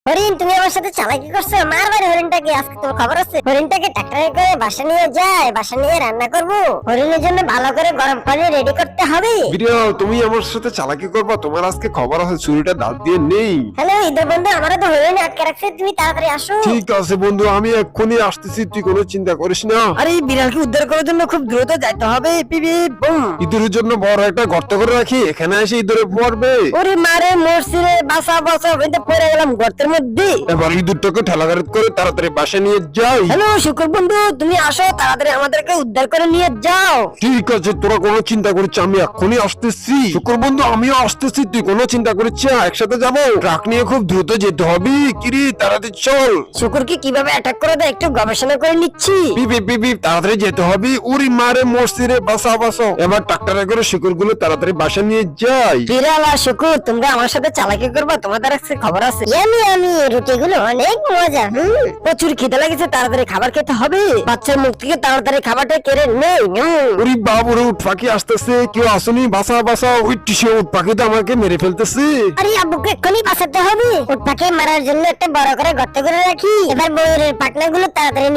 হরিণ, তুমি আমার সাথে চালাকি করছো। মারবারে হরিণটাকে। আজকে তোমার খবর আছে, হরিণটাকে ট্রাক্টরে করে বাসা নিয়ে যায়, বাসা নিয়ে রান্না করব। হরিণের জন্য ভালো করে গরম পানি রেডি করতে হবে। বিড়াল, তুমি আমার সাথে চালাকি করবা? তোমার আজকে খবর আছে, ছুরিটা দাঁত দিয়ে নেই। হ্যালো ঈদের বন্ধু, আমারও তো হরিণ আটকে রাখছে, তুমি তাড়াতাড়ি আসো। ঠিক আছে বন্ধু, আমি এক্ষুনি আসতেছি, তুই কোনো চিন্তা করিস না। আরে এই বিড়ালকে উদ্ধার করার জন্য খুব দ্রুত যাইতে হবে। পিপি বুম। ইঁদুরের জন্য বড় একটা গর্ত করে রাখি, এখানে এসে ইঁদুরে পড়বে। ওরে মারে মরছি রে, বাসা বাসা হইতে পড়ে গেলাম গর্তের মধ্যে। এবার ইঁদুরটাকে ঠেলাগাড়ি করে তাড়াতাড়ি বাসা নিয়ে যাই। হ্যালো শুকুর বন্ধু, তুমি আসো, তাড়াতাড়ি আমাদেরকে উদ্ধার করে নিয়ে যাও। ঠিক আছে, তোরা কোনো চিন্তা করিস না, আমি এক্ষুনি আসতেছি। শুক্র বন্ধু, আমিও আসতেছি, তুই কোনো চিন্তা করিস না, একসাথে যাবো। ট্রাক নিয়ে খুব দ্রুত যেতে হবে। কিরি, তাড়াতাড়ি চল। শুকুরকে কিভাবে অ্যাটাক করে দেয় একটু গবেষণা করে নিচ্ছি। পিপি পিপি, তাড়াতাড়ি যেতে হবে। উরি মারে মরছি রে, বাসা বাসা। এবার ট্রাক্টরে করে শিকড়গুলো তাড়াতাড়ি বাসা নিয়ে যাই। বিড়াল আর শুকুর, তোমরা আমার সাথে চালাকি করবা? তোমাদের কাছে খবর আছে। আমি রুটিগুলো অনেক মজা। প্রচুর খিদে লাগেছে, তাড়াতাড়ি খাবার খেতে হবে। বাচ্চার মুখ থেকে তাড়াতাড়ি খাবারটা কেড়ে নেই। উরি বাবুরে, উট পাখি আসতেছে, কেউ আসুনি, বাসা বাসা। ওই টিসে উট পাখি তো আমাকে মেরে ফেলতেছে। আরে আব্বুকে এক্ষুনি বাঁচাতে হবে। উটপাকে মারার জন্য একটা বড় করে গর্ত করে রাখি। এবার বউয়ের পাটনা গুলো তাড়াতাড়ি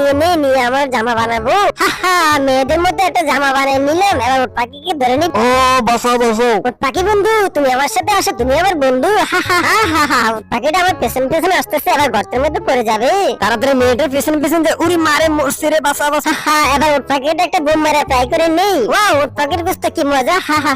নিয়ে আমার জামা বানাবো। হা, মেয়েদের মধ্যে একটা জামা বানিয়ে নিলাম। এবার উটপাখিকে ধরে নি। ও বাসা বাসা। উটপাখি বন্ধু, তুমি আমার সাথে আসো, তুমি আমার বন্ধু। হা, উটপাখিটা আমার পেছন পেছনে আসতেছে, এবার গর্তের মধ্যে পড়ে যাবে। তাড়াতাড়ি মেয়েটার পেছন পেছন দিয়ে উড়ি মারে মরছি রে, বাসা বাসা। এবার উটপাখিটা একটা বোম মারা ট্রাই করে নেই। ওয়াও, উটপাখির গোস্ত কি মজা। হা।